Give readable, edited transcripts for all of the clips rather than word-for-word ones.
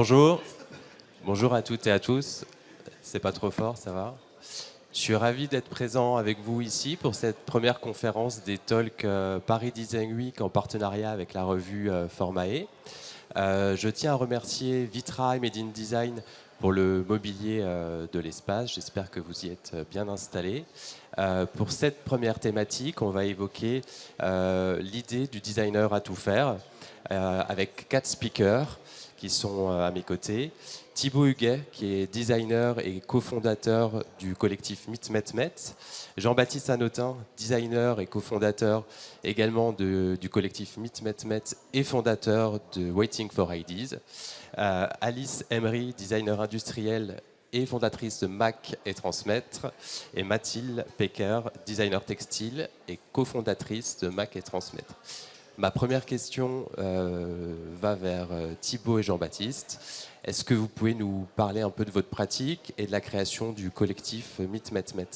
Bonjour, bonjour à toutes et à tous. C'est pas trop fort, ça va? Je suis ravi d'être présent avec vous ici pour cette première conférence des Talks Paris Design Week en partenariat avec la revue Formae. Je tiens à remercier Vitrail Made in Design pour le mobilier de l'espace. J'espère que vous y êtes bien installés. Pour cette première thématique, on va évoquer l'idée du designer à tout faire avec 4 speakers qui sont à mes côtés. Thibaut Huguet, qui est designer et cofondateur du collectif Meet Met Met. Jean-Baptiste Hanotin, designer et cofondateur également du collectif Meet Met Met et fondateur de Waiting for Ideas. Alice Emery, designer industriel et fondatrice de Mac et Transmettre. Et Mathilde Pecker, designer textile et cofondatrice de Mac et Transmettre. Ma première question va vers Thibaut et Jean-Baptiste. Est-ce que vous pouvez nous parler un peu de votre pratique et de la création du collectif Meet Met Met?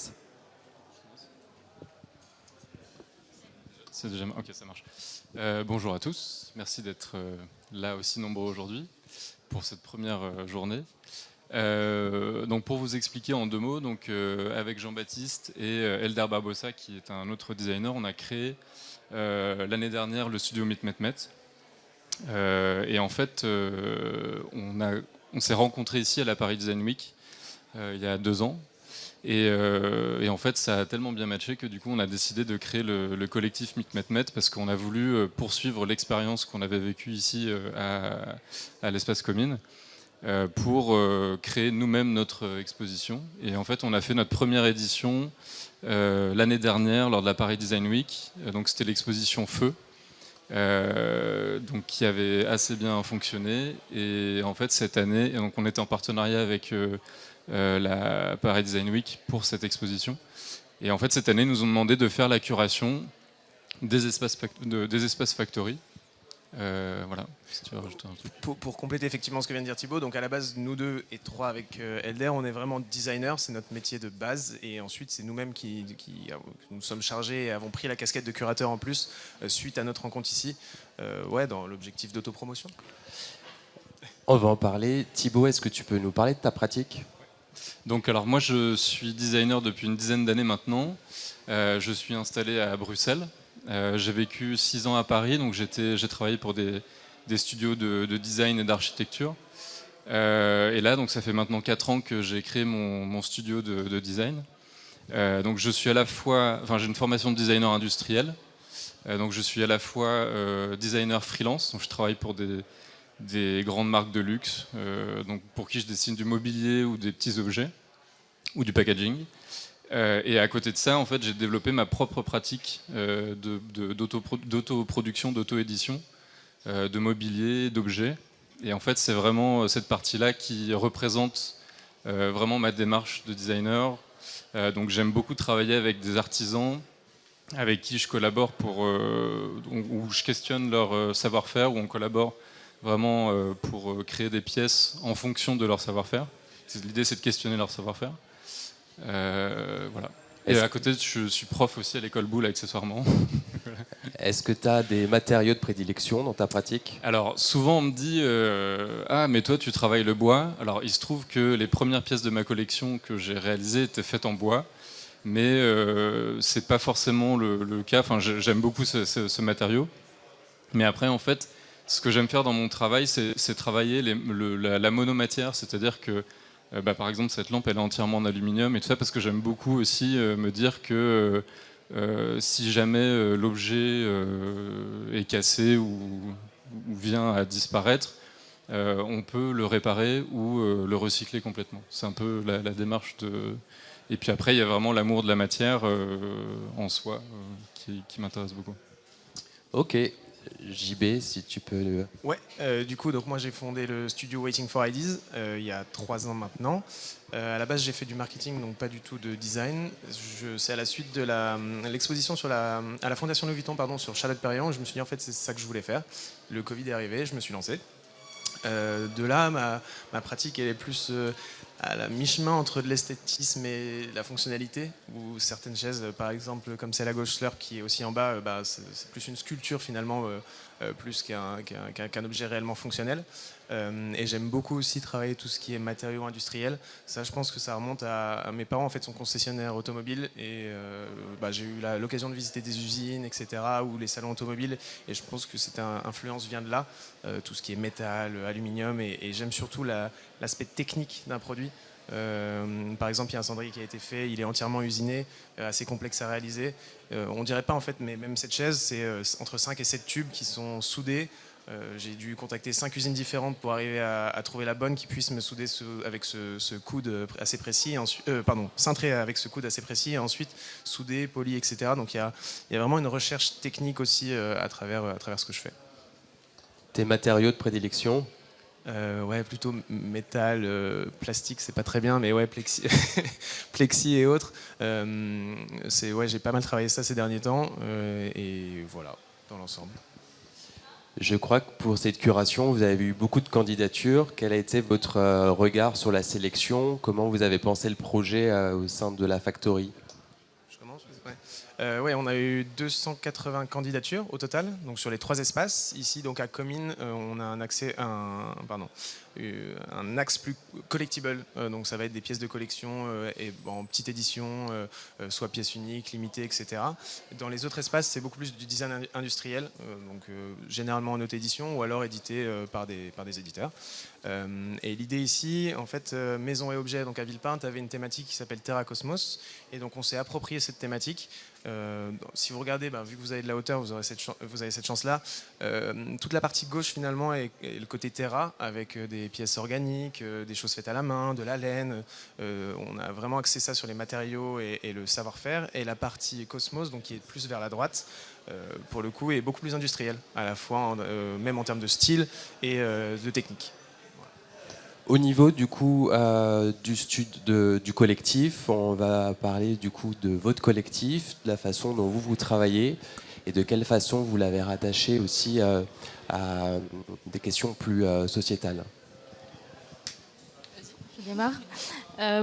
C'est déjà... Ok, ça marche. Bonjour à tous. Merci d'être là aussi nombreux aujourd'hui pour cette première journée. Donc pour vous expliquer en 2 mots, donc, avec Jean-Baptiste et Elder Barbosa, qui est un autre designer, on a créé l'année dernière le studio Meet Met Met. Et en fait, on s'est rencontrés ici à la Paris Design Week il y a 2 ans. Et en fait, ça a tellement bien matché que du coup, on a décidé de créer le collectif Meet Met Met parce qu'on a voulu poursuivre l'expérience qu'on avait vécue ici à l'Espace Commune pour créer nous-mêmes notre exposition. Et en fait, on a fait notre première édition l'année dernière lors de la Paris Design Week. Donc, c'était l'exposition Feu. Donc, qui avait assez bien fonctionné. Et en fait, cette année, donc, on était en partenariat avec la Paris Design Week pour cette exposition. Et en fait, cette année, ils nous ont demandé de faire la curation des espaces Factory. Voilà, si tu veux rajouter un truc. Pour compléter effectivement ce que vient de dire Thibaut, donc à la base, nous 2 et 3 avec Elder, on est vraiment designers, c'est notre métier de base, et ensuite c'est nous-mêmes qui nous sommes chargés et avons pris la casquette de curateur en plus suite à notre rencontre ici, dans l'objectif d'autopromotion. On va en parler. Thibaut, est-ce que tu peux nous parler de ta pratique? Donc alors moi je suis designer depuis une dizaine d'années maintenant. Je suis installé à Bruxelles. J'ai vécu 6 ans à Paris, donc j'ai travaillé pour des studios de design et d'architecture. Et là, donc ça fait maintenant 4 ans que j'ai créé mon studio de design. Donc je suis à la fois, j'ai une formation de designer industriel. Donc je suis à la fois designer freelance, donc je travaille pour des grandes marques de luxe, donc pour qui je dessine du mobilier ou des petits objets ou du packaging. Et à côté de ça, en fait, j'ai développé ma propre pratique d'autoproduction, d'auto-édition, de mobilier, d'objets. Et en fait, c'est vraiment cette partie-là qui représente vraiment ma démarche de designer. Donc j'aime beaucoup travailler avec des artisans avec qui je collabore où je questionne leur savoir-faire, où on collabore vraiment pour créer des pièces en fonction de leur savoir-faire. L'idée, c'est de questionner leur savoir-faire. Voilà. Et à côté, je suis prof aussi à l'école Boulle, accessoirement. Est-ce que tu as des matériaux de prédilection dans ta pratique? Alors, souvent, on me dit ah, mais toi, tu travailles le bois. Alors, il se trouve que les premières pièces de ma collection que j'ai réalisées étaient faites en bois. Mais c'est pas forcément le cas. Enfin, j'aime beaucoup ce matériau. Mais après, en fait, ce que j'aime faire dans mon travail, c'est travailler la monomatière, c'est-à-dire que, par exemple, cette lampe, elle est entièrement en aluminium et tout ça, parce que j'aime beaucoup aussi me dire que si jamais l'objet est cassé ou vient à disparaître, on peut le réparer ou le recycler complètement. C'est un peu la démarche de... Et puis après, il y a vraiment l'amour de la matière en soi qui m'intéresse beaucoup. Ok. JB, si tu peux... Ouais, du coup, donc moi j'ai fondé le studio Waiting for Ideas il y a 3 ans maintenant. À la base, j'ai fait du marketing, donc pas du tout de design. C'est à la suite de l'exposition à la Fondation Louis Vuitton, sur Charlotte Perriand. Je me suis dit, en fait, c'est ça que je voulais faire. Le Covid est arrivé, je me suis lancé. De là, ma pratique, elle est plus à la mi-chemin entre de l'esthétisme et la fonctionnalité, où certaines chaises, par exemple comme celle à gauche Slurp qui est aussi en bas, c'est plus une sculpture finalement, plus qu'un objet réellement fonctionnel. Et j'aime beaucoup aussi travailler tout ce qui est matériaux industriels. Ça, je pense que ça remonte à mes parents, en fait, sont concessionnaires automobiles, et j'ai eu l'occasion de visiter des usines, etc., ou les salons automobiles, et je pense que cette influence vient de là, tout ce qui est métal, aluminium, et j'aime surtout l'aspect technique d'un produit. Par exemple, il y a un cendrier qui a été fait, il est entièrement usiné, assez complexe à réaliser. On dirait pas en fait, mais même cette chaise, c'est entre 5 et 7 tubes qui sont soudés. J'ai dû contacter 5 usines différentes pour arriver à trouver la bonne qui puisse me souder avec ce coude assez précis, cintrer avec ce coude assez précis, et ensuite souder, poli, etc. Donc il y a vraiment une recherche technique aussi à travers ce que je fais. Tes matériaux de prédilection? Ouais, plutôt métal, plastique, c'est pas très bien, mais ouais, plexi, plexi et autres. J'ai pas mal travaillé ça ces derniers temps, et voilà, dans l'ensemble. Je crois que pour cette curation, vous avez eu beaucoup de candidatures. Quel a été votre regard sur la sélection? Comment vous avez pensé le projet au sein de la Factory? Je commence? Ouais, on a eu 280 candidatures au total, donc sur les 3 espaces. Ici, donc à Comines, on a un axe plus collectible, donc ça va être des pièces de collection et en petite édition, soit pièces uniques, limitées, etc. Dans les autres espaces, c'est beaucoup plus du design industriel, donc généralement en haute édition ou alors édité par des éditeurs. Et l'idée ici, en fait, Maison et Objets, donc à Villepinte, avait une thématique qui s'appelle Terra Cosmos, et donc on s'est approprié cette thématique. Si vous regardez, vu que vous avez de la hauteur, vous avez cette chance-là. Toute la partie gauche finalement est le côté terra, avec des pièces organiques, des choses faites à la main, de la laine. On a vraiment axé ça sur les matériaux et le savoir-faire. Et la partie cosmos, donc qui est plus vers la droite, pour le coup, est beaucoup plus industrielle, à la fois même en termes de style et de technique. Au niveau du coup du collectif, on va parler du coup de votre collectif, de la façon dont vous travaillez et de quelle façon vous l'avez rattaché aussi à des questions plus sociétales. Je démarre.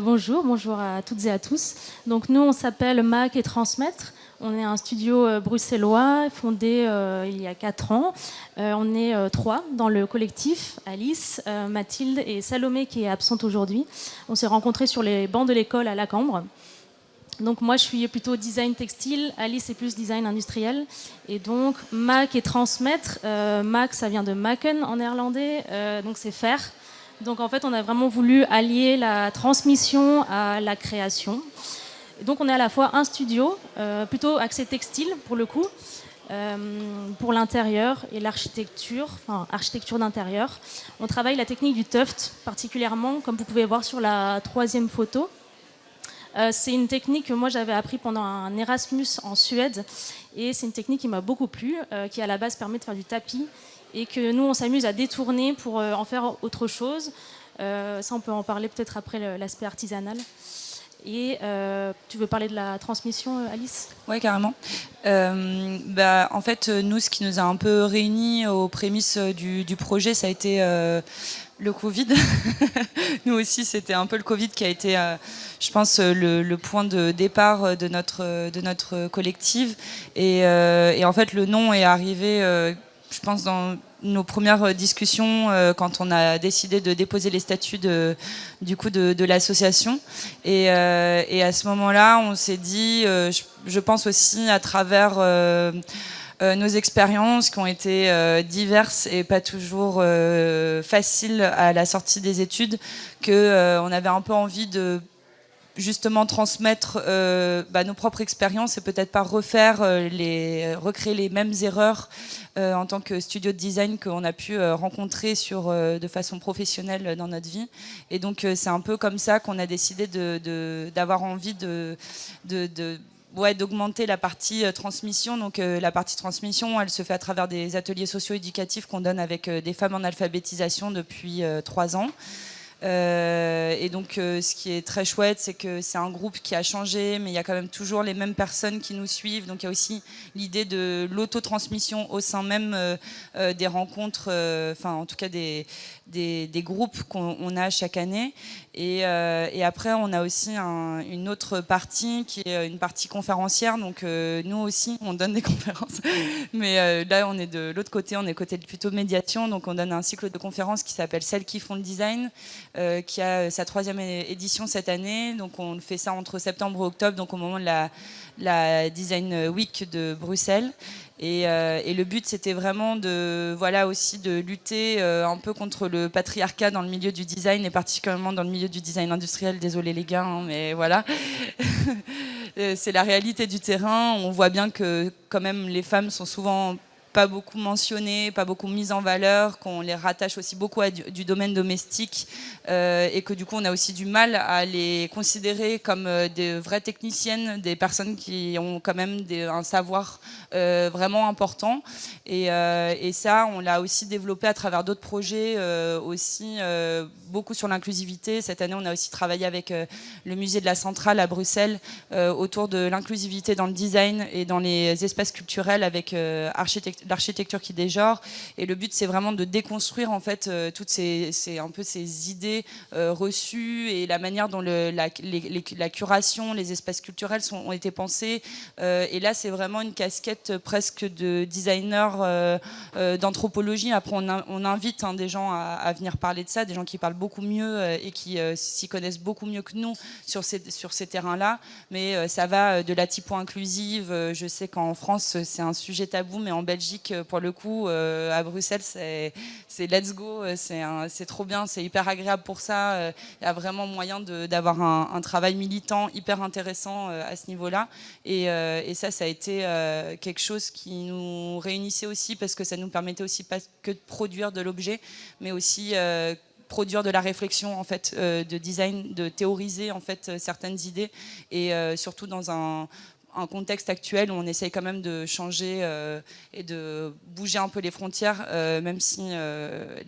Bonjour à toutes et à tous. Donc nous, on s'appelle Mac et Transmettre. On est un studio bruxellois fondé il y a 4 ans. On est 3 dans le collectif, Alice, Mathilde et Salomé qui est absente aujourd'hui. On s'est rencontrés sur les bancs de l'école à La Cambre. Donc moi je suis plutôt design textile, Alice est plus design industriel. Et donc Mac et Transmettre, Mac ça vient de maken en néerlandais, donc c'est faire. Donc en fait on a vraiment voulu allier la transmission à la création. Donc on est à la fois un studio, plutôt axé textile pour le coup, pour l'intérieur et l'architecture, enfin architecture d'intérieur. On travaille la technique du tuft particulièrement, comme vous pouvez voir sur la 3e photo. C'est une technique que moi j'avais appris pendant un Erasmus en Suède, et c'est une technique qui m'a beaucoup plu, qui à la base permet de faire du tapis, et que nous on s'amuse à détourner pour en faire autre chose. Ça on peut en parler peut-être après l'aspect artisanal. Et tu veux parler de la transmission, Alice? Oui, carrément. En fait, nous, ce qui nous a un peu réunis aux prémices du projet, ça a été le Covid. Nous aussi, c'était un peu le Covid qui a été, je pense, le point de départ de notre collectif. Et en fait, le nom est arrivé, je pense, dans nos premières discussions quand on a décidé de déposer les statuts de l'association. Et à ce moment-là, on s'est dit, je pense aussi à travers nos expériences qui ont été diverses et pas toujours faciles à la sortie des études, qu'on avait un peu envie de justement transmettre nos propres expériences et peut-être pas recréer les mêmes erreurs en tant que studio de design qu'on a pu rencontrer de façon professionnelle dans notre vie. Et donc c'est un peu comme ça qu'on a décidé d'avoir envie d'augmenter la partie transmission. Donc la partie transmission, elle se fait à travers des ateliers socio-éducatifs qu'on donne avec des femmes en alphabétisation depuis 3 ans. Et donc ce qui est très chouette, c'est que c'est un groupe qui a changé, mais il y a quand même toujours les mêmes personnes qui nous suivent. Donc il y a aussi l'idée de l'autotransmission au sein même des rencontres, en tout cas des des groupes qu'on a chaque année. Et après, on a aussi une autre partie qui est une partie conférencière. Donc nous aussi, on donne des conférences. Mais là, on est de l'autre côté, on est côté plutôt médiation. Donc on donne un cycle de conférences qui s'appelle Celles qui font le design, qui a sa 3e édition cette année. Donc on fait ça entre septembre et octobre, donc au moment de la Design Week de Bruxelles. Et le but, c'était vraiment aussi de lutter un peu contre le patriarcat dans le milieu du design, et particulièrement dans le milieu du design industriel. Désolé les gars, hein, mais voilà. C'est la réalité du terrain. On voit bien que quand même les femmes sont souvent pas beaucoup mentionnées, pas beaucoup mises en valeur, qu'on les rattache aussi beaucoup à du domaine domestique, et que du coup on a aussi du mal à les considérer comme des vraies techniciennes, des personnes qui ont quand même un savoir vraiment important. Et ça, on l'a aussi développé à travers d'autres projets, aussi beaucoup sur l'inclusivité. Cette année, on a aussi travaillé avec le musée de la Centrale à Bruxelles autour de l'inclusivité dans le design et dans les espaces culturels avec l'architecture qui dégenre. Et le but, c'est vraiment de déconstruire en fait toutes ces idées reçues et la manière dont la curation, les espaces culturels ont été pensés. Et là, c'est vraiment une casquette presque de designer d'anthropologie. Après, on invite des gens à venir parler de ça, des gens qui parlent beaucoup mieux et qui s'y connaissent beaucoup mieux que nous sur ces terrains-là. Mais ça va de la typo inclusive. Je sais qu'en France, c'est un sujet tabou, mais en Belgique, pour le coup, à Bruxelles, c'est let's go, c'est trop bien, c'est hyper agréable pour ça. Il y a vraiment moyen d'avoir un travail militant hyper intéressant à ce niveau-là. Et ça a été quelque chose qui nous réunissait aussi, parce que ça nous permettait aussi pas que de produire de l'objet, mais aussi produire de la réflexion en fait, de design, de théoriser en fait certaines idées, et surtout dans un contexte actuel où on essaye quand même de changer et de bouger un peu les frontières, même si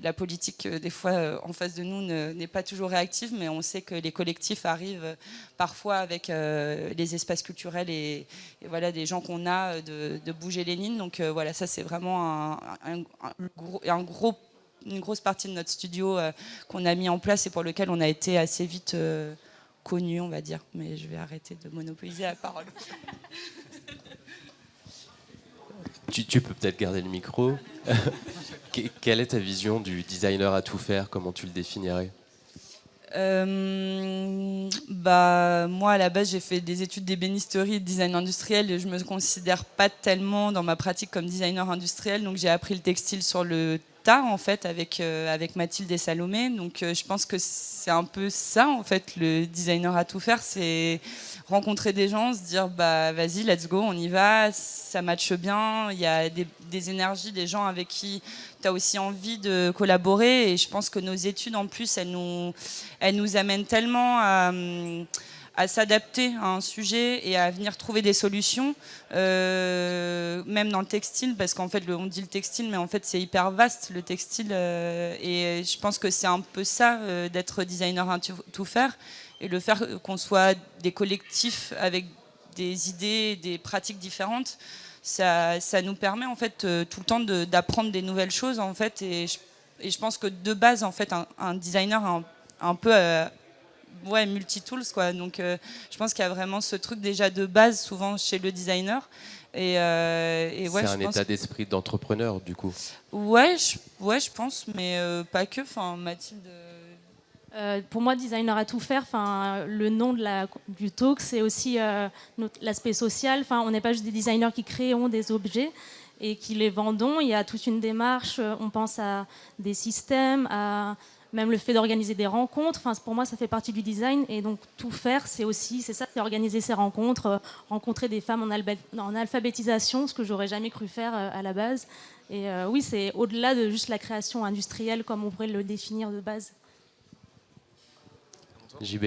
la politique, des fois, en face de nous, n'est pas toujours réactive, mais on sait que les collectifs arrivent parfois avec les espaces culturels et voilà, des gens qu'on a, de bouger les lignes. Donc voilà, ça c'est vraiment une grosse partie de notre studio qu'on a mis en place et pour lequel on a été assez vite connu, on va dire. Mais je vais arrêter de monopoliser la parole. Tu peux peut-être garder le micro. Quelle est ta vision du designer à tout faire? Comment tu le définirais? Moi, à la base, j'ai fait des études d'ébénisterie et de design industriel, et je me considère pas tellement dans ma pratique comme designer industriel. Donc, j'ai appris le textile sur le tas, en fait, avec Mathilde et Salomé. Donc, je pense que c'est un peu ça, en fait, le designer à tout faire. C'est rencontrer des gens, se dire, vas-y, let's go, on y va, ça matche bien. Il y a des énergies, des gens avec qui tu as aussi envie de collaborer. Et je pense que nos études, en plus, elles nous amènent tellement à s'adapter à un sujet et à venir trouver des solutions, même dans le textile, parce qu'en fait, on dit le textile, mais en fait, c'est hyper vaste, le textile. Et je pense que c'est un peu ça, d'être designer à tout faire, et le faire qu'on soit des collectifs avec des idées, des pratiques différentes. Ça nous permet en fait tout le temps d'apprendre des nouvelles choses en fait, et je pense que de base en fait un designer un peu multi-tools quoi. Donc je pense qu'il y a vraiment ce truc déjà de base souvent chez le designer. Et c'est un état d'esprit d'entrepreneur du coup. Ouais, je pense, mais pas que. Enfin, Mathilde. Pour moi, designer à tout faire, le nom du talk, c'est aussi l'aspect social. On n'est pas juste des designers qui créons des objets et qui les vendons. Il y a toute une démarche. On pense à des systèmes, à même le fait d'organiser des rencontres. Pour moi, ça fait partie du design. Et donc, tout faire, c'est organiser ces rencontres, rencontrer des femmes en alphabétisation, ce que j'aurais jamais cru faire à la base. Et oui, c'est au-delà de juste la création industrielle, comme on pourrait le définir de base. JB?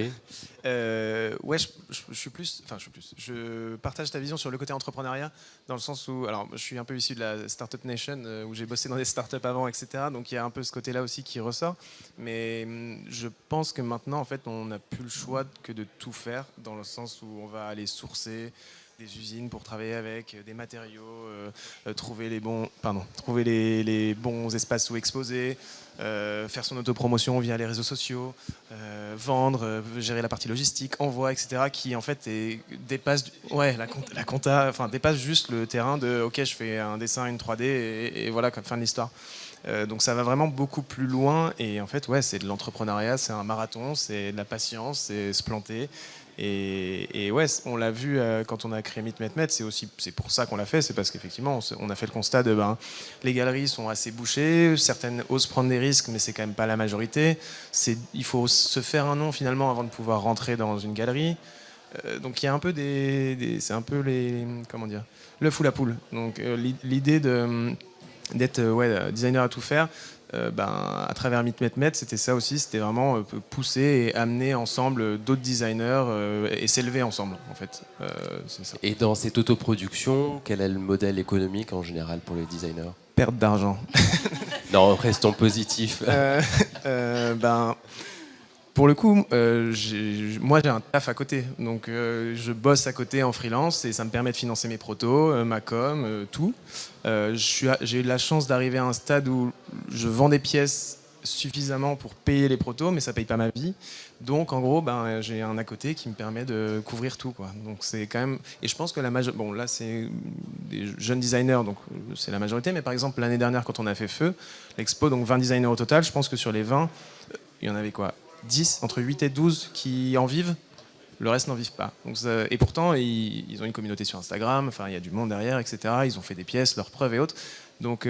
Ouais, je partage ta vision sur le côté entrepreneuriat, dans le sens où, alors je suis un peu issu de la Startup Nation, où j'ai bossé dans des startups avant, etc. Donc il y a un peu ce côté-là aussi qui ressort. Mais je pense que maintenant, en fait, on n'a plus le choix que de tout faire, dans le sens où on va aller sourcer, des usines pour travailler avec, des matériaux, trouver les bons espaces où exposer, faire son autopromotion via les réseaux sociaux, vendre, gérer la partie logistique, envoi, etc. qui en fait dépasse la compta, enfin dépasse juste le terrain de ok, je fais un dessin, une 3D et voilà, comme fin de l'histoire. Donc ça va vraiment beaucoup plus loin et en fait c'est de l'entrepreneuriat, c'est un marathon, c'est de la patience, c'est se planter. Et on l'a vu quand on a créé MeetMetMet, c'est pour ça qu'on l'a fait, c'est parce qu'effectivement on a fait le constat de les galeries sont assez bouchées, certaines osent prendre des risques, mais c'est quand même pas la majorité. Il faut se faire un nom finalement avant de pouvoir rentrer dans une galerie. Donc il y a un peu c'est un peu comment dire, l'œuf ou la poule. Donc l'idée d'être designer à tout faire. À travers MeetMetMet, c'était ça aussi, c'était vraiment pousser et amener ensemble d'autres designers et s'élever ensemble, en fait. C'est ça. Et dans cette autoproduction, quel est le modèle économique en général pour les designers? Perte d'argent. Non, restons positifs. Pour le coup, moi j'ai un taf à côté, donc je bosse à côté en freelance et ça me permet de financer mes protos, ma com, tout. J'ai eu la chance d'arriver à un stade où je vends des pièces suffisamment pour payer les protos, mais ça paye pas ma vie. Donc en gros, j'ai un à côté qui me permet de couvrir tout, quoi. Donc c'est quand même. Et je pense que là c'est des jeunes designers, donc c'est la majorité. Mais par exemple l'année dernière, quand on a fait Feu, l'expo, donc 20 designers au total, je pense que sur les 20, il y en avait quoi, 10, entre 8 et 12 qui en vivent, le reste n'en vivent pas. Donc, et pourtant, ils ont une communauté sur Instagram, enfin, il y a du monde derrière, etc. Ils ont fait des pièces, leurs preuves et autres. Donc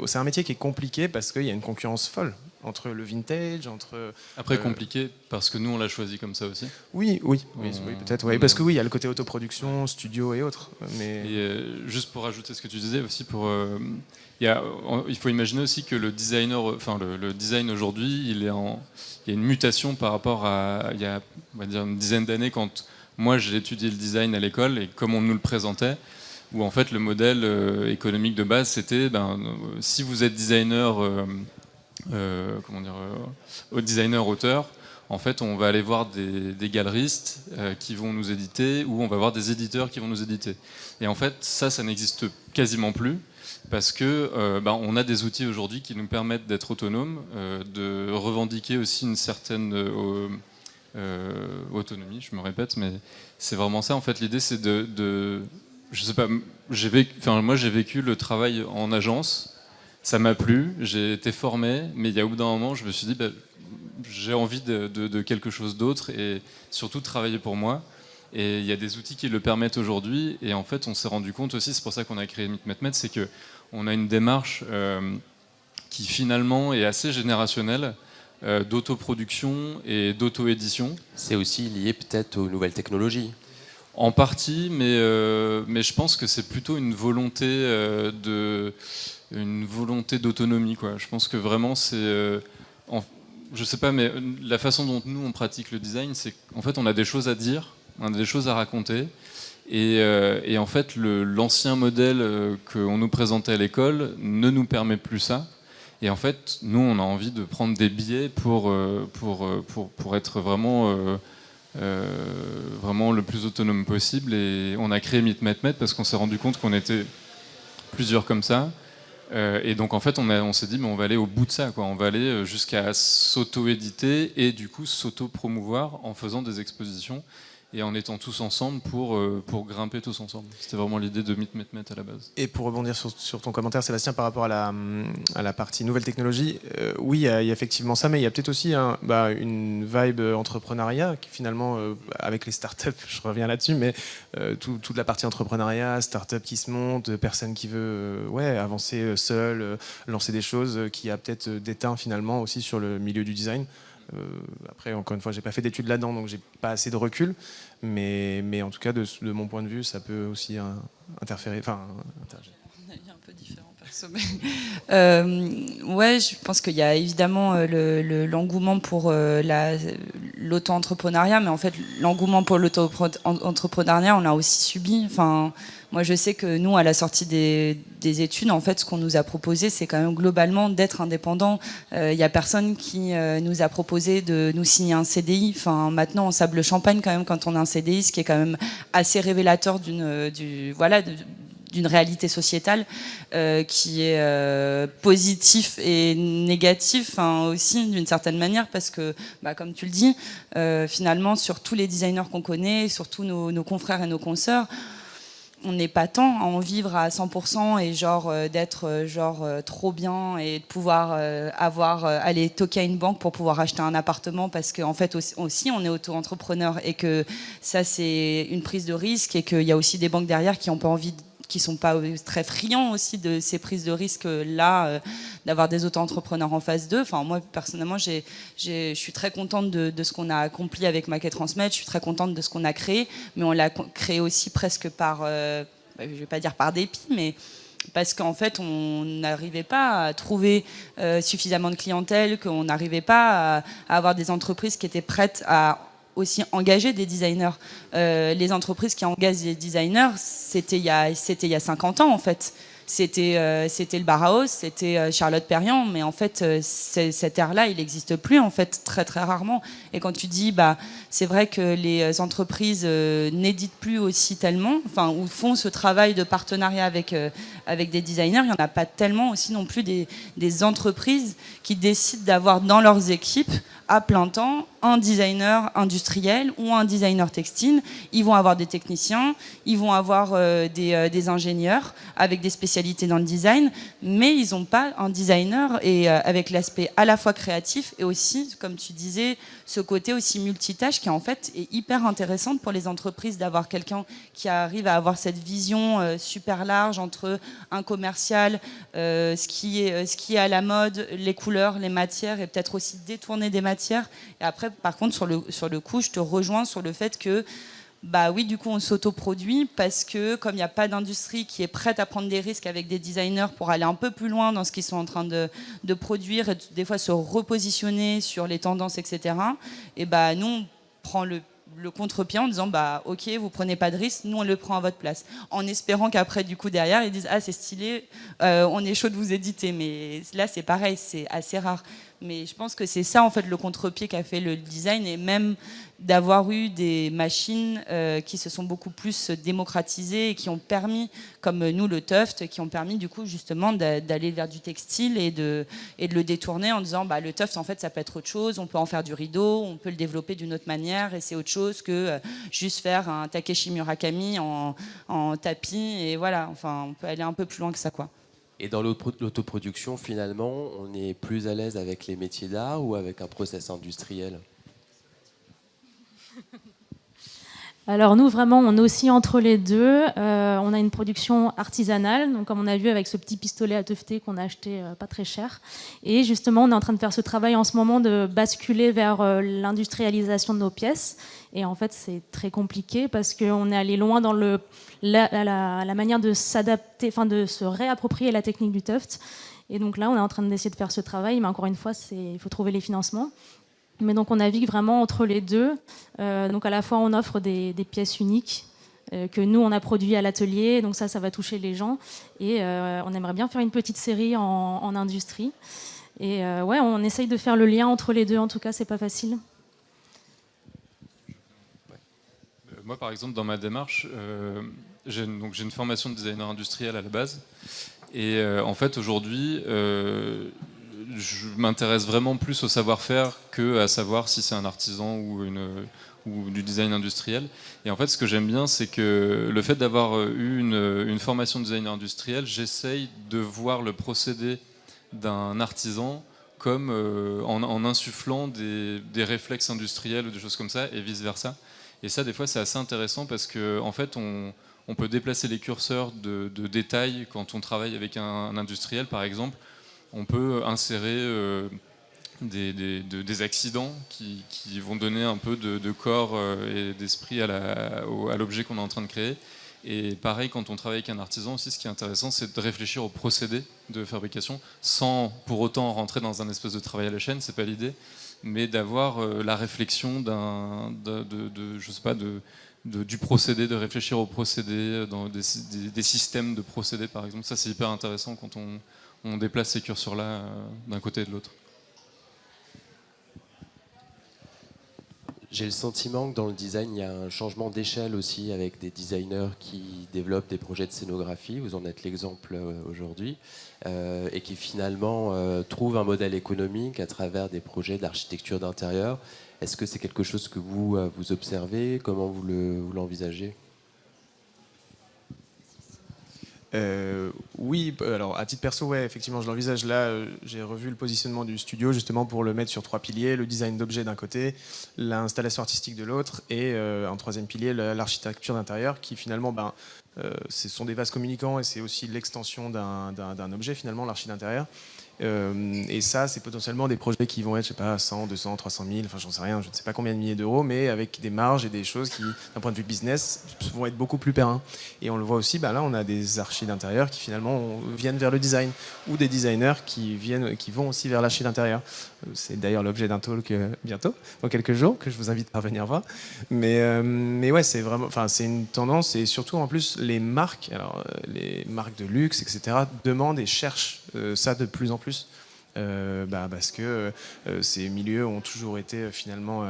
c'est un métier qui est compliqué parce qu'il y a une concurrence folle entre le vintage, Après compliqué parce que nous on l'a choisi comme ça aussi. Oui, peut-être. Oui, parce que il y a le côté autoproduction, studio et autres. Mais juste pour ajouter ce que tu disais aussi, il faut imaginer aussi que le design aujourd'hui, il y a une mutation par rapport à il y a on va dire une dizaine d'années quand moi j'ai étudié le design à l'école et comme on nous le présentait. Où en fait le modèle économique de base c'était si vous êtes designer designer auteur, en fait on va aller voir des galeristes qui vont nous éditer ou on va voir des éditeurs qui vont nous éditer. Et en fait ça n'existe quasiment plus parce que on a des outils aujourd'hui qui nous permettent d'être autonomes, de revendiquer aussi une certaine autonomie, je me répète, mais c'est vraiment ça en fait. L'idée c'est je sais pas, moi j'ai vécu le travail en agence, ça m'a plu, j'ai été formé, mais au bout d'un moment je me suis dit j'ai envie de quelque chose d'autre et surtout de travailler pour moi. Et il y a des outils qui le permettent aujourd'hui et en fait on s'est rendu compte aussi, c'est pour ça qu'on a créé MeetMetMet, c'est qu'on a une démarche qui finalement est assez générationnelle, d'autoproduction et d'auto-édition. C'est aussi lié peut-être aux nouvelles technologies. En partie, mais je pense que c'est plutôt une volonté d'autonomie, quoi. Je pense que vraiment c'est, je sais pas, mais la façon dont nous on pratique le design, c'est qu'en fait on a des choses à dire, on a des choses à raconter, et en fait l'ancien modèle qu'on nous présentait à l'école ne nous permet plus ça. Et en fait, nous on a envie de prendre des billets pour être vraiment le plus autonome possible et on a créé MeetMetMet parce qu'on s'est rendu compte qu'on était plusieurs comme ça et donc en fait on s'est dit mais on va aller au bout de ça, quoi. On va aller jusqu'à s'auto-éditer et du coup s'auto-promouvoir en faisant des expositions et en étant tous ensemble pour grimper tous ensemble. C'était vraiment l'idée de MeetMetMet à la base. Et pour rebondir sur ton commentaire, Sébastien, par rapport à la partie nouvelle technologie, oui, il y a effectivement ça, mais il y a peut-être aussi une vibe entrepreneuriat qui finalement, avec les startups, je reviens là-dessus, mais toute la partie entrepreneuriat, startup qui se monte, personne qui veut avancer seul, lancer des choses, qui a peut-être déteint finalement aussi sur le milieu du design. Après, encore une fois, j'ai pas fait d'études là-dedans, donc j'ai pas assez de recul. Mais en tout cas, de mon point de vue, ça peut aussi interférer. Enfin, on a eu un peu différent perso. Je pense qu'il y a évidemment l'engouement pour l'auto-entrepreneuriat, mais en fait, l'engouement pour l'auto-entrepreneuriat, on l'a aussi subi. Enfin, moi, je sais que nous, à la sortie des études, en fait, ce qu'on nous a proposé, c'est quand même globalement d'être indépendant. Il n'y a personne qui nous a proposé de nous signer un CDI. Enfin, maintenant, on sable le champagne quand même quand on a un CDI, ce qui est quand même assez révélateur d'une réalité sociétale qui est positif et négatif aussi d'une certaine manière, parce que comme tu le dis, finalement sur tous les designers qu'on connaît, sur tous nos confrères et nos consoeurs, on n'est pas tant à en vivre à 100% et d'être trop bien et de pouvoir aller toquer à une banque pour pouvoir acheter un appartement, parce qu'en fait aussi on est auto-entrepreneur et que ça c'est une prise de risque, et qu'il y a aussi des banques derrière qui n'ont pas envie qui sont pas très friands aussi de ces prises de risques là, d'avoir des auto-entrepreneurs en face d'eux. Enfin, moi personnellement, je suis très contente de ce qu'on a accompli avec Mac et Transmet. Je suis très contente de ce qu'on a créé, mais on l'a créé aussi presque par, je vais pas dire par dépit, mais parce qu'en fait, on n'arrivait pas à trouver suffisamment de clientèle, qu'on n'arrivait pas à avoir des entreprises qui étaient prêtes à aussi engager des designers. Les entreprises qui engagent des designers, c'était il y a 50 ans en fait. C'était le Bauhaus, c'était Charlotte Perriand, mais en fait cet art-là, il n'existe plus en fait, très très rarement. Et quand tu dis, c'est vrai que les entreprises n'éditent plus aussi tellement, enfin, ou font ce travail de partenariat avec des designers, il n'y en a pas tellement aussi non plus des entreprises qui décident d'avoir dans leurs équipes à plein temps un designer industriel ou un designer textile. Ils vont avoir des techniciens, ils vont avoir des ingénieurs avec des spécialités dans le design, mais ils n'ont pas un designer et avec l'aspect à la fois créatif et aussi, comme tu disais, ce côté aussi multitâche qui en fait est hyper intéressante pour les entreprises, d'avoir quelqu'un qui arrive à avoir cette vision super large entre un commercial, ce qui est à la mode, les couleurs, les matières, et peut-être aussi détourner des matières. Et après, par contre, sur le coup, je te rejoins sur le fait que oui, du coup, on s'autoproduit parce que comme il n'y a pas d'industrie qui est prête à prendre des risques avec des designers pour aller un peu plus loin dans ce qu'ils sont en train de produire, et des fois se repositionner sur les tendances, etc. Et nous, on prend le contre-pied en disant ok, vous prenez pas de risque, nous on le prend à votre place, en espérant qu'après du coup derrière ils disent c'est stylé, on est chaud de vous éditer. Mais là c'est pareil, c'est assez rare. Mais je pense que c'est ça en fait le contre-pied qu'a fait le design, et même d'avoir eu des machines qui se sont beaucoup plus démocratisées et qui ont permis, comme nous le Tuft, qui ont permis du coup justement d'aller vers du textile et de le détourner en disant le Tuft en fait ça peut être autre chose, on peut en faire du rideau, on peut le développer d'une autre manière et c'est autre chose que juste faire un Takeshi Murakami en tapis, et voilà, enfin on peut aller un peu plus loin que ça quoi. Et dans l'autoproduction, finalement, on est plus à l'aise avec les métiers d'art ou avec un process industriel ? Alors nous, vraiment, on est aussi entre les deux. On a une production artisanale, donc comme on a vu avec ce petit pistolet à tufter qu'on a acheté pas très cher. Et justement, on est en train de faire ce travail en ce moment de basculer vers l'industrialisation de nos pièces. Et en fait, c'est très compliqué parce qu'on est allé loin dans la manière de s'adapter, enfin de se réapproprier la technique du Tuft. Et donc là, on est en train d'essayer de faire ce travail, mais encore une fois, il faut trouver les financements. Mais donc on navigue vraiment entre les deux. Donc à la fois on offre des pièces uniques que nous on a produit à l'atelier, donc ça va toucher les gens. Et on aimerait bien faire une petite série en industrie. Et on essaye de faire le lien entre les deux. En tout cas, c'est pas facile. Moi, par exemple, dans ma démarche, j'ai une formation de designer industriel à la base. Et en fait, aujourd'hui, je m'intéresse vraiment plus au savoir-faire qu'à savoir si c'est un artisan ou du design industriel. Et en fait, ce que j'aime bien, c'est que le fait d'avoir eu une formation de designer industriel, j'essaye de voir le procédé d'un artisan comme en insufflant des réflexes industriels ou des choses comme ça, et vice-versa. Et ça, des fois, c'est assez intéressant parce qu'en en fait, on peut déplacer les curseurs de détails quand on travaille avec un industriel, par exemple. On peut insérer des accidents qui vont donner un peu de corps et d'esprit à l'objet qu'on est en train de créer. Et pareil, quand on travaille avec un artisan aussi, ce qui est intéressant, c'est de réfléchir au procédé de fabrication, sans pour autant rentrer dans un espèce de travail à la chaîne, c'est pas l'idée, mais d'avoir la réflexion je sais pas, du procédé, de réfléchir au procédé, dans des systèmes de procédés par exemple. Ça c'est hyper intéressant quand on déplace ces curseurs-là d'un côté et de l'autre. J'ai le sentiment que dans le design, il y a un changement d'échelle aussi avec des designers qui développent des projets de scénographie, vous en êtes l'exemple aujourd'hui, et qui finalement trouvent un modèle économique à travers des projets d'architecture d'intérieur. Est-ce que c'est quelque chose que vous observez? Comment vous l'envisagez? Oui, alors à titre perso, ouais, effectivement, je l'envisage. Là, j'ai revu le positionnement du studio justement pour le mettre sur 3 piliers, le design d'objets d'un côté, l'installation artistique de l'autre, et un troisième pilier, l'architecture d'intérieur, qui finalement, ce sont des vases communicants et c'est aussi l'extension d'un objet finalement, l'archi d'intérieur. Et ça, c'est potentiellement des projets qui vont être, je sais pas, 100, 200, 300 000, enfin j'en sais rien, je ne sais pas combien de milliers d'euros, mais avec des marges et des choses qui, d'un point de vue business, vont être beaucoup plus périns. Et on le voit aussi, là on a des archis d'intérieur qui finalement viennent vers le design, ou des designers qui vont aussi vers l'archi d'intérieur. C'est d'ailleurs l'objet d'un talk bientôt, dans quelques jours, que je vous invite à venir voir. Mais ouais, c'est vraiment, enfin c'est une tendance, et surtout en plus les marques, alors les marques de luxe, etc., demandent et cherchent ça de plus en plus. Parce que ces milieux ont toujours été finalement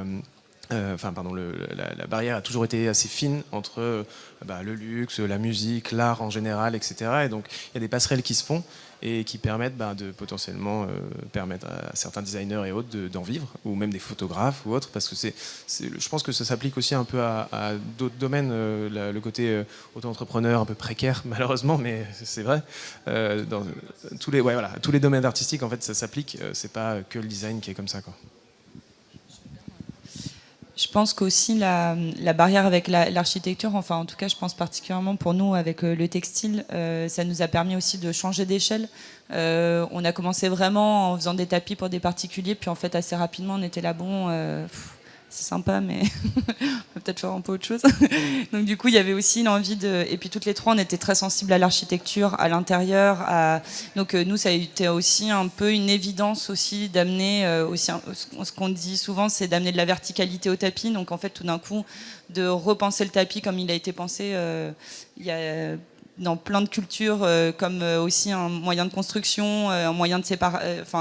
la barrière a toujours été assez fine entre le luxe, la musique, l'art en général, etc. Et donc il y a des passerelles qui se font et qui permettent de potentiellement permettre à certains designers et autres d'en vivre, ou même des photographes ou autres, parce que je pense que ça s'applique aussi un peu à d'autres domaines, le côté auto-entrepreneur un peu précaire malheureusement, mais c'est vrai. Dans tous les domaines artistiques, en fait, ça s'applique. C'est pas que le design qui est comme ça, quoi. Je pense qu'aussi la barrière avec l'architecture, enfin en tout cas je pense particulièrement pour nous avec le textile, ça nous a permis aussi de changer d'échelle. On a commencé vraiment en faisant des tapis pour des particuliers, puis en fait assez rapidement on était là, c'est sympa mais on peut peut-être faire un peu autre chose. Donc du coup il y avait aussi l'envie et puis toutes les trois on était très sensibles à l'architecture, à l'intérieur, donc nous ça a été aussi un peu une évidence aussi d'amener aussi ce qu'on dit souvent, c'est d'amener de la verticalité au tapis. Donc en fait tout d'un coup de repenser le tapis comme il a été pensé il y a dans plein de cultures, comme aussi un moyen de construction, un moyen de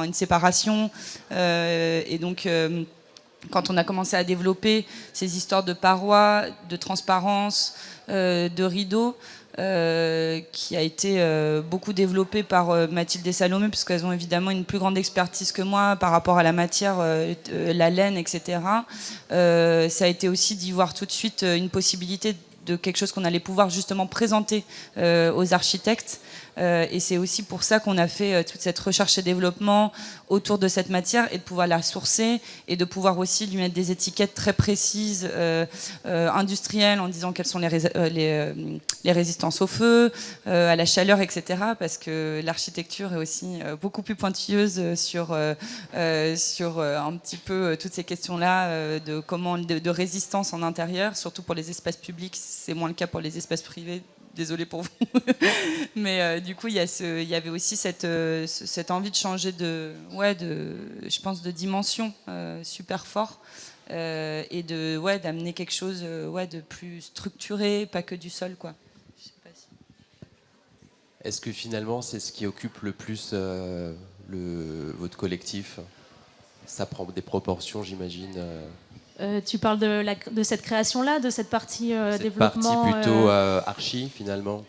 une séparation, et donc quand on a commencé à développer ces histoires de parois, de transparence, de rideaux, qui a été beaucoup développée par Mathilde et Salomé, puisqu'elles ont évidemment une plus grande expertise que moi par rapport à la matière, la laine, etc. Ça a été aussi d'y voir tout de suite une possibilité de quelque chose qu'on allait pouvoir justement présenter aux architectes. Et c'est aussi pour ça qu'on a fait toute cette recherche et développement autour de cette matière, et de pouvoir la sourcer et de pouvoir aussi lui mettre des étiquettes très précises, industrielles, en disant quelles sont les résistances au feu, à la chaleur, etc. Parce que l'architecture est aussi beaucoup plus pointilleuse sur un petit peu toutes ces questions-là de résistance en intérieur, surtout pour les espaces publics. C'est moins le cas pour les espaces privés. Désolée pour vous. Mais du coup, il y avait aussi cette envie de changer je pense, de dimension super fort, et d'amener quelque chose de plus structuré, pas que du sol, quoi. Je sais pas si... Est-ce que finalement, c'est ce qui occupe le plus votre collectif? Ça prend des proportions, j'imagine. Tu parles de cette création-là, de cette partie développement. Partie plutôt archi, finalement.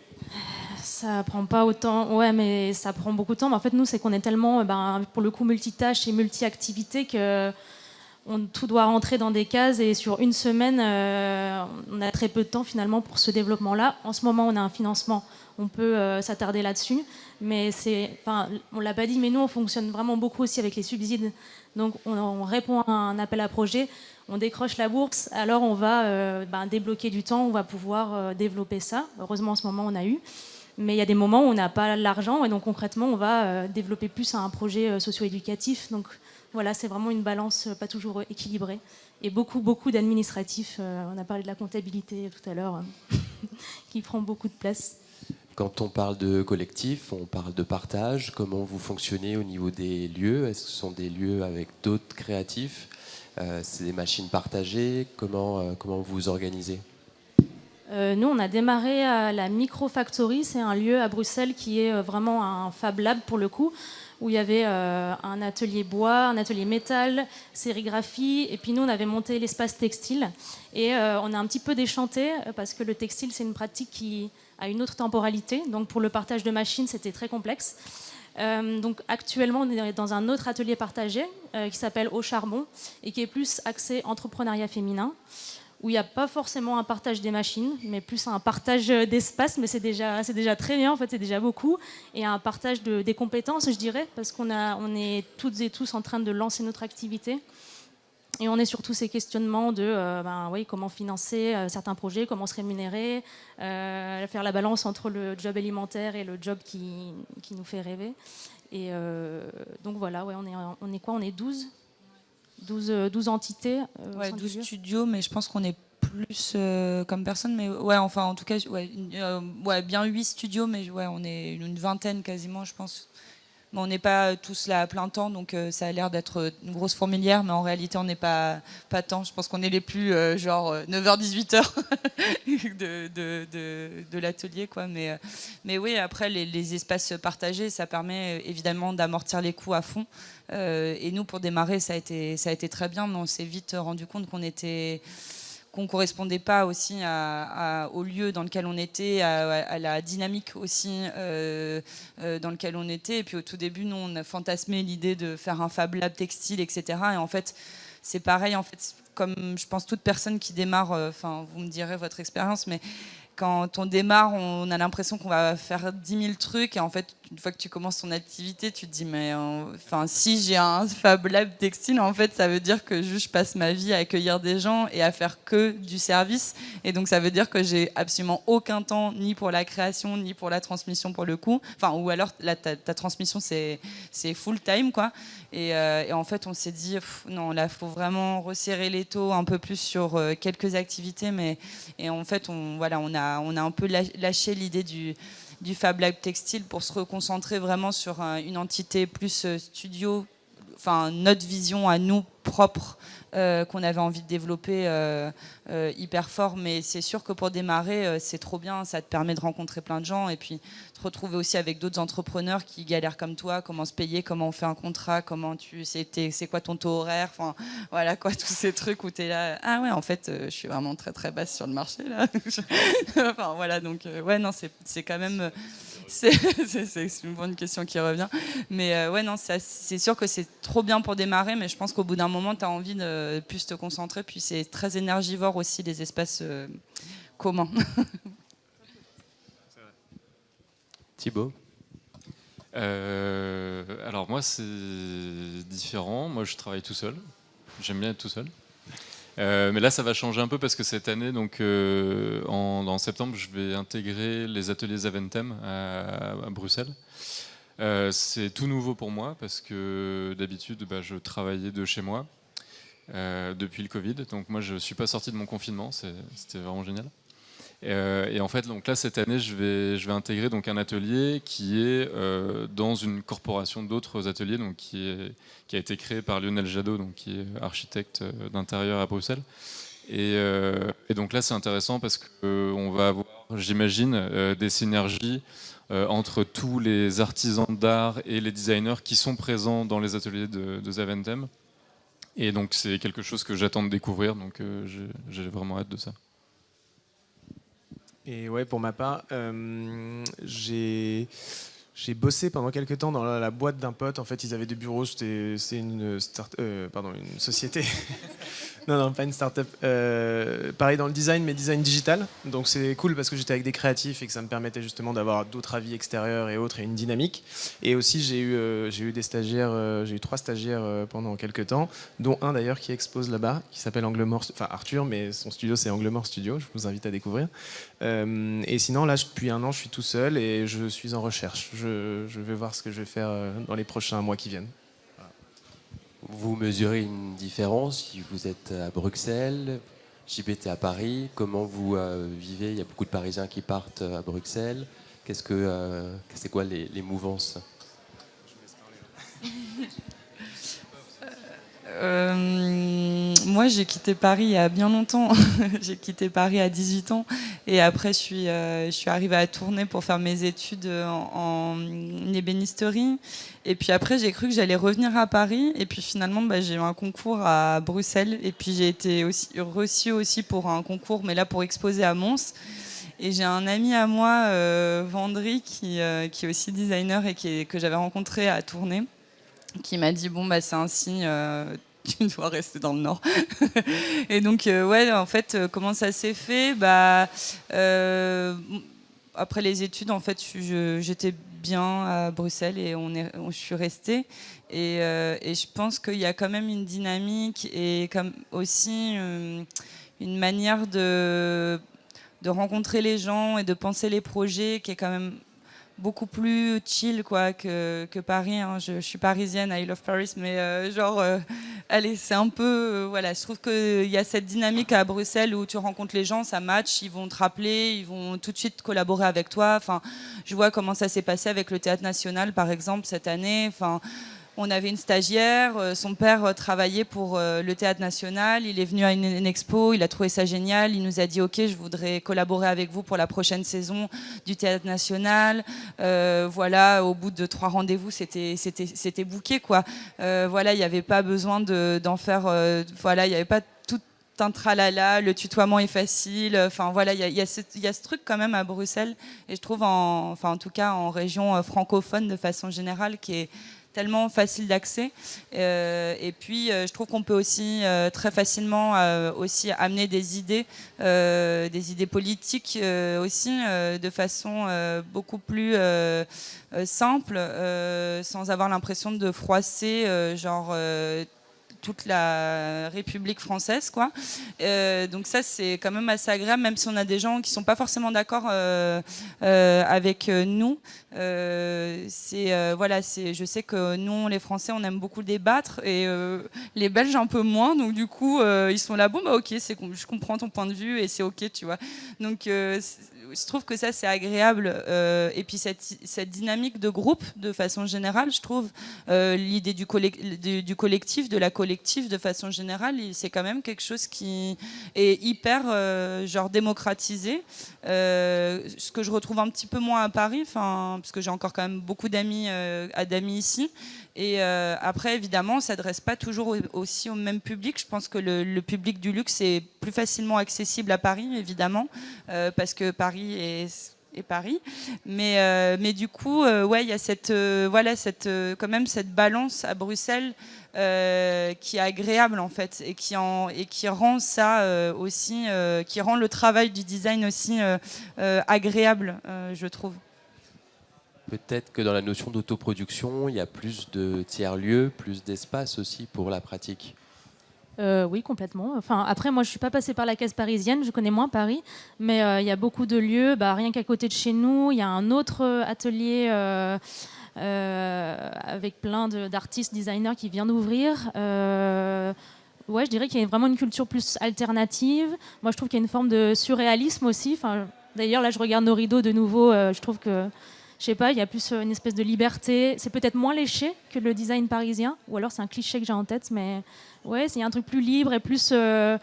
Ça prend pas autant, ouais, mais ça prend beaucoup de temps. Mais en fait, nous, c'est qu'on est tellement, pour le coup, multitâche et multi-activité que tout doit rentrer dans des cases. Et sur une semaine, on a très peu de temps finalement pour ce développement-là. En ce moment, on a un financement. On peut s'attarder là-dessus. Mais on l'a pas dit, mais nous, on fonctionne vraiment beaucoup aussi avec les subsides. Donc, on répond à un appel à projet. On décroche la bourse, alors on va débloquer du temps, on va pouvoir développer ça. Heureusement, en ce moment, on a eu. Mais il y a des moments où on n'a pas l'argent, et donc concrètement, on va développer plus un projet socio-éducatif. Donc voilà, c'est vraiment une balance pas toujours équilibrée. Et beaucoup, beaucoup d'administratifs. On a parlé de la comptabilité tout à l'heure, qui prend beaucoup de place. quand on parle de collectif, on parle de partage. Comment vous fonctionnez au niveau des lieux? Est-ce que ce sont des lieux avec d'autres créatifs? C'est des machines partagées? Comment vous vous organisez? Nous, on a démarré à la Microfactory. C'est un lieu à Bruxelles qui est vraiment un Fab Lab pour le coup, où il y avait un atelier bois, un atelier métal, sérigraphie, et puis nous, on avait monté l'espace textile. Et on a un petit peu déchanté, parce que le textile, c'est une pratique qui a une autre temporalité. Donc pour le partage de machines, c'était très complexe. Donc actuellement, on est dans un autre atelier partagé qui s'appelle Au Charbon, et qui est plus axé entrepreneuriat féminin, où il n'y a pas forcément un partage des machines, mais plus un partage d'espace, mais c'est déjà très bien, en fait, c'est déjà beaucoup, et un partage des compétences, je dirais, parce on est toutes et tous en train de lancer notre activité, et on est sur tous ces questionnements de comment financer certains projets, comment se rémunérer, faire la balance entre le job alimentaire et le job qui nous fait rêver. Et donc voilà, on est quoi? On est 12 entités. 12 studios, mais je pense qu'on est plus comme personne. Mais ouais, enfin, en tout cas, bien 8 studios, mais ouais, on est une vingtaine quasiment, je pense. Mais on n'est pas tous là à plein temps, donc ça a l'air d'être une grosse fourmilière, mais en réalité, on n'est pas tant. Je pense qu'on est les plus, 9h-18h de l'atelier, quoi. Mais oui, après, les espaces partagés, ça permet évidemment d'amortir les coûts à fond. Et nous, pour démarrer, ça a été très bien, mais on s'est vite rendu compte qu'on correspondait pas aussi au lieu dans lequel on était, à la dynamique aussi dans lequel on était. Et puis au tout début, nous, on a fantasmé l'idée de faire un Fab Lab textile, etc. Et en fait, c'est pareil, en fait, comme je pense toute personne qui démarre, vous me direz votre expérience, mais quand on démarre, on a l'impression qu'on va faire 10 000 trucs, et en fait, une fois que tu commences ton activité, tu te dis, mais si j'ai un Fab Lab textile, en fait, ça veut dire que je passe ma vie à accueillir des gens et à faire que du service. Et donc, ça veut dire que j'ai absolument aucun temps, ni pour la création, ni pour la transmission, pour le coup. Ou alors, ta transmission, c'est full time, quoi. Et en fait, on s'est dit, non, là, il faut vraiment resserrer les taux un peu plus sur quelques activités. Et en fait, on a un peu lâché l'idée du Fab Lab textile pour se reconcentrer vraiment sur une entité plus studio, notre vision à nous propre qu'on avait envie de développer hyper fort. Mais c'est sûr que pour démarrer, c'est trop bien, ça te permet de rencontrer plein de gens et puis te retrouver aussi avec d'autres entrepreneurs qui galèrent comme toi, comment se payer, comment on fait un contrat, c'est quoi ton taux horaire, voilà quoi, tous ces trucs où tu es là, ah ouais, en fait, je suis vraiment très très basse sur le marché là. Voilà, donc ouais, non, c'est quand même... C'est une bonne question qui revient. Mais ouais, non, c'est sûr que c'est trop bien pour démarrer, mais je pense qu'au bout d'un moment, tu as envie de plus te concentrer. Puis c'est très énergivore aussi, les espaces communs. Thibaut? Alors moi, c'est différent. Moi, je travaille tout seul. J'aime bien être tout seul. Mais là, ça va changer un peu parce que cette année, donc en septembre, je vais intégrer les ateliers Zaventem à Bruxelles. C'est tout nouveau pour moi parce que d'habitude, je travaillais de chez moi depuis le Covid. Donc moi, je ne suis pas sorti de mon confinement. C'était vraiment génial. Et en fait, donc là, cette année, je vais intégrer donc un atelier qui est dans une corporation d'autres ateliers, donc qui a été créé par Lionel Jadot, donc qui est architecte d'intérieur à Bruxelles. Et donc là, c'est intéressant parce qu'on va avoir, j'imagine, des synergies entre tous les artisans d'art et les designers qui sont présents dans les ateliers de Zaventem. Et donc, c'est quelque chose que j'attends de découvrir, donc j'ai vraiment hâte de ça. Et ouais, pour ma part, j'ai bossé pendant quelques temps dans la boîte d'un pote. En fait, ils avaient des bureaux, c'est une société. Non, pas une start-up. Pareil dans le design, mais design digital. Donc c'est cool parce que j'étais avec des créatifs et que ça me permettait justement d'avoir d'autres avis extérieurs et autres et une dynamique. Et aussi j'ai eu des stagiaires, j'ai eu 3 stagiaires pendant quelques temps, dont un d'ailleurs qui expose là-bas, qui s'appelle Anglemore, enfin Arthur, mais son studio c'est Anglemore Studio. Je vous invite à découvrir. Et sinon là, depuis un an, je suis tout seul et je suis en recherche. Je vais voir ce que je vais faire dans les prochains mois qui viennent. Vous mesurez une différence si vous êtes à Bruxelles, JB était à Paris. Comment vous vivez? Il y a beaucoup de Parisiens qui partent à Bruxelles. C'est quoi les mouvances? Moi, j'ai quitté Paris il y a bien longtemps. J'ai quitté Paris à 18 ans. Et après, je suis arrivée à Tournai pour faire mes études en ébénisterie. Et puis après, j'ai cru que j'allais revenir à Paris. Et puis finalement, j'ai eu un concours à Bruxelles. Et puis j'ai été reçue aussi pour un concours, mais là pour exposer à Mons. Et j'ai un ami à moi, Vendry, qui est aussi designer et que j'avais rencontré à Tournai, qui m'a dit bon c'est un signe, tu dois rester dans le Nord. Et donc ouais, en fait, comment ça s'est fait, après les études, en fait, j'étais bien à Bruxelles et je suis restée. Et je pense qu'il y a quand même une dynamique et comme aussi une manière de rencontrer les gens et de penser les projets qui est quand même beaucoup plus chill quoi, que Paris. Hein. Je suis parisienne, I love Paris, mais allez, c'est un peu... voilà, je trouve qu'il y a cette dynamique à Bruxelles où tu rencontres les gens, ça match, ils vont te rappeler, ils vont tout de suite collaborer avec toi. Enfin, je vois comment ça s'est passé avec le Théâtre National, par exemple, cette année. Enfin, on avait une stagiaire, son père travaillait pour le Théâtre National, il est venu à une expo, il a trouvé ça génial, il nous a dit « Ok, je voudrais collaborer avec vous pour la prochaine saison du Théâtre National ». Voilà, au bout de 3 rendez-vous, c'était booké, quoi. Voilà, il n'y avait pas besoin d'en faire... voilà, il n'y avait pas tout un tralala, le tutoiement est facile. Enfin, voilà, il y a ce truc quand même à Bruxelles, et je trouve, en tout cas en région francophone de façon générale, qui est tellement facile d'accès. Et puis, je trouve qu'on peut aussi très facilement aussi amener des idées politiques aussi de façon beaucoup plus simple, sans avoir l'impression de froisser toute la République française, quoi. Donc ça, c'est quand même assez agréable, même si on a des gens qui sont pas forcément d'accord avec nous. Voilà, je sais que nous, les Français, on aime beaucoup débattre, et les Belges un peu moins. Donc du coup, ils sont là, bon ok, je comprends ton point de vue et c'est ok, tu vois. Donc je trouve que ça, c'est agréable. Et puis cette dynamique de groupe, de façon générale, je trouve, l'idée du collectif, de la collective de façon générale, c'est quand même quelque chose qui est hyper démocratisé. Ce que je retrouve un petit peu moins à Paris, parce que j'ai encore quand même beaucoup d'amis ici. Et après, évidemment, on ne s'adresse pas toujours aussi au même public. Je pense que le public du luxe est plus facilement accessible à Paris, évidemment, parce que Paris est Paris. Mais du coup, ouais, il y a quand même cette balance à Bruxelles qui est agréable, en fait, et qui rend ça aussi, qui rend le travail du design aussi agréable, je trouve. Peut-être que dans la notion d'autoproduction, il y a plus de tiers-lieux, plus d'espace aussi pour la pratique. Oui, complètement. Enfin, après, moi, je ne suis pas passée par la case parisienne, je connais moins Paris, mais il y a beaucoup de lieux. Rien qu'à côté de chez nous, il y a un autre atelier avec plein d'artistes, designers qui vient d'ouvrir. Ouais, je dirais qu'il y a vraiment une culture plus alternative. Moi, je trouve qu'il y a une forme de surréalisme aussi. Enfin, d'ailleurs, là, je regarde nos rideaux de nouveau. Je trouve que, je sais pas, il y a plus une espèce de liberté. C'est peut-être moins léché que le design parisien, ou alors c'est un cliché que j'ai en tête, mais ouais, il y a un truc plus libre et plus... on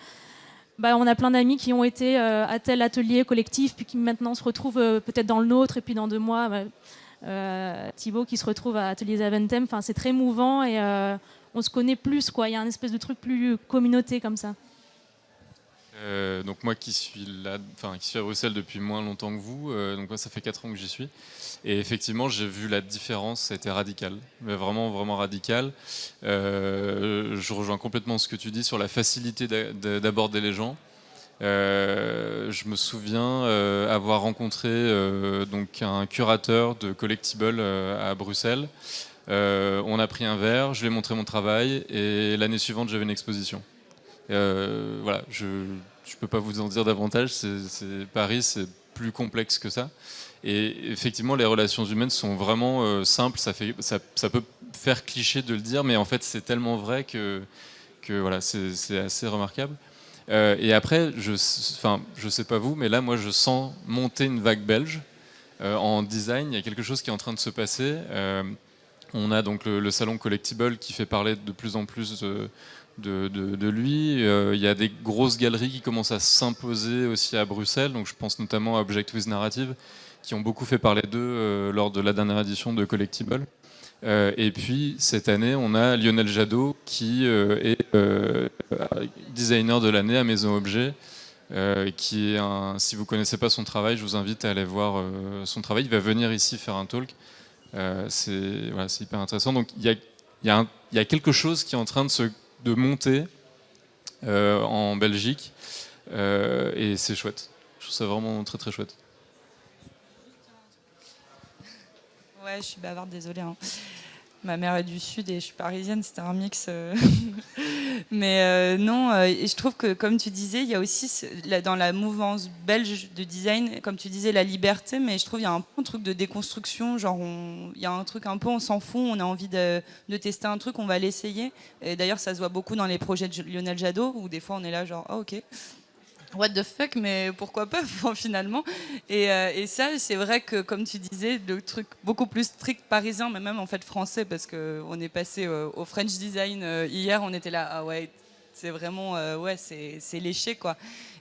a plein d'amis qui ont été à tel atelier collectif, puis qui maintenant se retrouvent peut-être dans le nôtre, et puis dans 2 mois, Thibaut qui se retrouve à Atelier Zaventem. Enfin, c'est très mouvant et on se connaît plus, quoi. Il y a un espèce de truc plus communauté comme ça. Donc moi qui suis à Bruxelles depuis moins longtemps que vous, donc moi ça fait 4 ans que j'y suis, et effectivement j'ai vu la différence, ça a été radical, mais vraiment vraiment radical. Je rejoins complètement ce que tu dis sur la facilité d'aborder les gens. Je me souviens avoir rencontré donc un curateur de Collectible à Bruxelles. On a pris un verre, je lui ai montré mon travail, et l'année suivante j'avais une exposition. Voilà, je ne peux pas vous en dire davantage. Paris, c'est plus complexe que ça. Et effectivement, les relations humaines sont vraiment simples. Ça peut faire cliché de le dire, mais en fait, c'est tellement vrai que voilà, c'est assez remarquable. Et après, je sais pas vous, mais là, moi, je sens monter une vague belge. En design, il y a quelque chose qui est en train de se passer. On a donc le salon Collectible qui fait parler de plus en plus de lui. Il y a des grosses galeries qui commencent à s'imposer aussi à Bruxelles. Donc je pense notamment à Object with Narrative, qui ont beaucoup fait parler d'eux lors de la dernière édition de Collectible. Et puis cette année, on a Lionel Jadot qui est designer de l'année à Maison Objet. Qui est si vous ne connaissez pas son travail, je vous invite à aller voir son travail. Il va venir ici faire un talk. C'est hyper intéressant. Donc il y a quelque chose qui est en train de monter en Belgique et c'est chouette. Je trouve ça vraiment très très chouette. Ouais, je suis bavarde, désolée. Hein. Ma mère est du Sud et je suis parisienne, c'était un mix. Mais non, et je trouve que, comme tu disais, il y a aussi, dans la mouvance belge de design, comme tu disais, la liberté, mais je trouve qu'il y a un truc de déconstruction, genre il y a un truc un peu, on s'en fout, on a envie de tester un truc, on va l'essayer. Et d'ailleurs, ça se voit beaucoup dans les projets de Lionel Jadot, où des fois on est là genre, ah ok. What the fuck, mais pourquoi pas finalement. Et ça, c'est vrai que, comme tu disais, le truc beaucoup plus strict parisien, mais même en fait français, parce qu'on est passé au French Design hier, on était là, ah ouais, c'est vraiment, ouais, c'est léché quoi.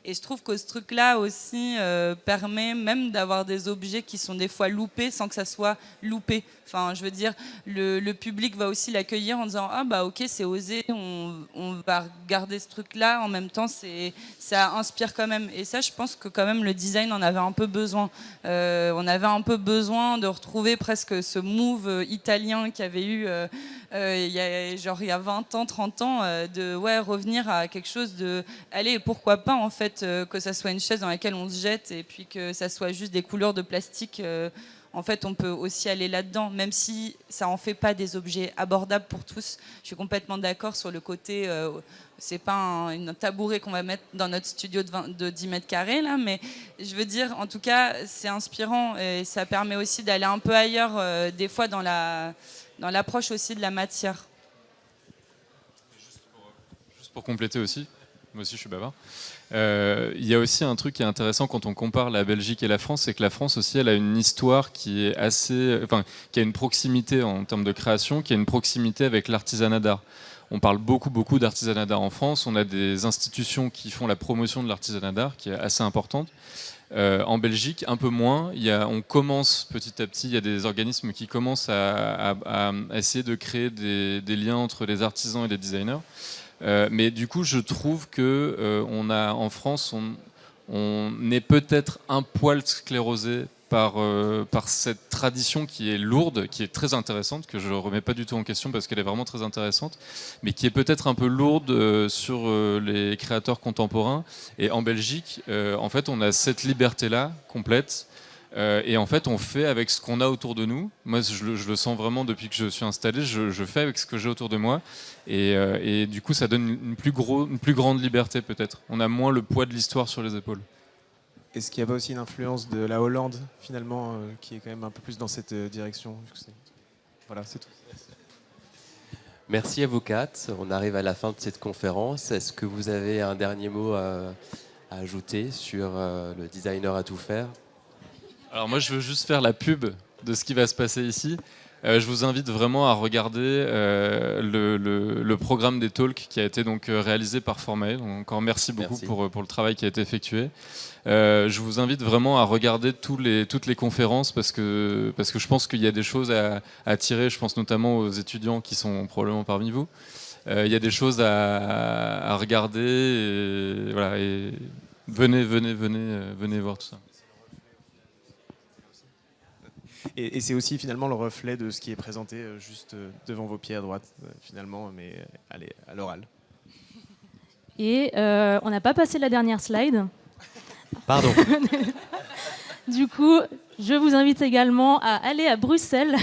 Et je trouve que ce truc-là aussi permet même d'avoir des objets qui sont des fois loupés sans que ça soit loupé. Enfin, je veux dire, le public va aussi l'accueillir en disant « Ah bah ok, c'est osé, on va regarder ce truc-là. » En même temps, ça inspire quand même. Et ça, je pense que quand même le design en avait un peu besoin. On avait un peu besoin de retrouver presque ce move italien qu'il y avait eu il y a 20 ans, 30 ans, de revenir à quelque chose de... Allez, pourquoi pas en fait que ça soit une chaise dans laquelle on se jette et puis que ça soit juste des couleurs de plastique. En fait, on peut aussi aller là-dedans, même si ça en fait pas des objets abordables pour tous. Je suis complètement d'accord sur le côté, c'est pas un tabouret qu'on va mettre dans notre studio de 10 mètres carrés, là, mais je veux dire, en tout cas, c'est inspirant et ça permet aussi d'aller un peu ailleurs, des fois dans l'approche aussi de la matière. Juste pour compléter aussi, moi aussi je suis bavard. Il y a aussi un truc qui est intéressant quand on compare la Belgique et la France, c'est que la France aussi, elle a une histoire qui est qui a une proximité en termes de création, qui a une proximité avec l'artisanat d'art. On parle beaucoup d'artisanat d'art en France. On a des institutions qui font la promotion de l'artisanat d'art, qui est assez importante. En Belgique, un peu moins. On commence petit à petit, il y a des organismes qui commencent à essayer de créer des liens entre les artisans et les designers. Mais du coup, je trouve que en France, on est peut-être un poil sclérosé par cette tradition qui est lourde, qui est très intéressante, que je ne remets pas du tout en question parce qu'elle est vraiment très intéressante, mais qui est peut-être un peu lourde sur les créateurs contemporains. Et en Belgique, en fait, on a cette liberté-là complète. Et en fait, on fait avec ce qu'on a autour de nous. Moi, je le sens vraiment depuis que je suis installé. Je fais avec ce que j'ai autour de moi. Et du coup, ça donne une plus grande liberté, peut-être. On a moins le poids de l'histoire sur les épaules. Est-ce qu'il n'y a pas aussi une influence de la Hollande, finalement, qui est quand même un peu plus dans cette direction? Voilà, c'est tout. Merci à vous quatre. On arrive à la fin de cette conférence. Est-ce que vous avez un dernier mot à ajouter sur le designer à tout faire? Alors moi, je veux juste faire la pub de ce qui va se passer ici. Je vous invite vraiment à regarder le programme des talks qui a été donc réalisé par Formae. Donc encore merci beaucoup pour le travail qui a été effectué. Je vous invite vraiment à regarder toutes les conférences parce que je pense qu'il y a des choses à tirer. Je pense notamment aux étudiants qui sont probablement parmi vous. Il y a des choses à regarder. Et, voilà, et venez voir tout ça. Et c'est aussi finalement le reflet de ce qui est présenté juste devant vos pieds à droite, finalement, mais allez, à l'oral. Et on n'a pas passé la dernière slide. Pardon. Du coup, je vous invite également à aller à Bruxelles.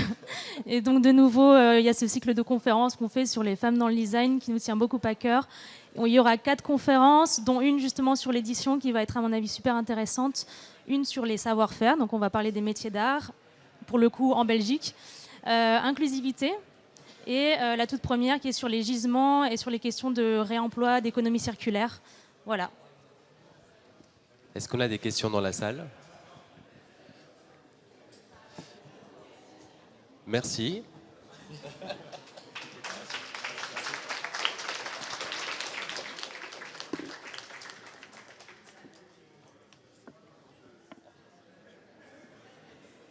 Et donc, de nouveau, il y a ce cycle de conférences qu'on fait sur les femmes dans le design qui nous tient beaucoup à cœur. Il y aura 4 conférences, dont une justement sur l'édition qui va être, à mon avis, super intéressante. Une sur les savoir-faire, donc on va parler des métiers d'art, pour le coup en Belgique. Inclusivité. Et la toute première qui est sur les gisements et sur les questions de réemploi, d'économie circulaire. Voilà. Est-ce qu'on a des questions dans la salle? Merci.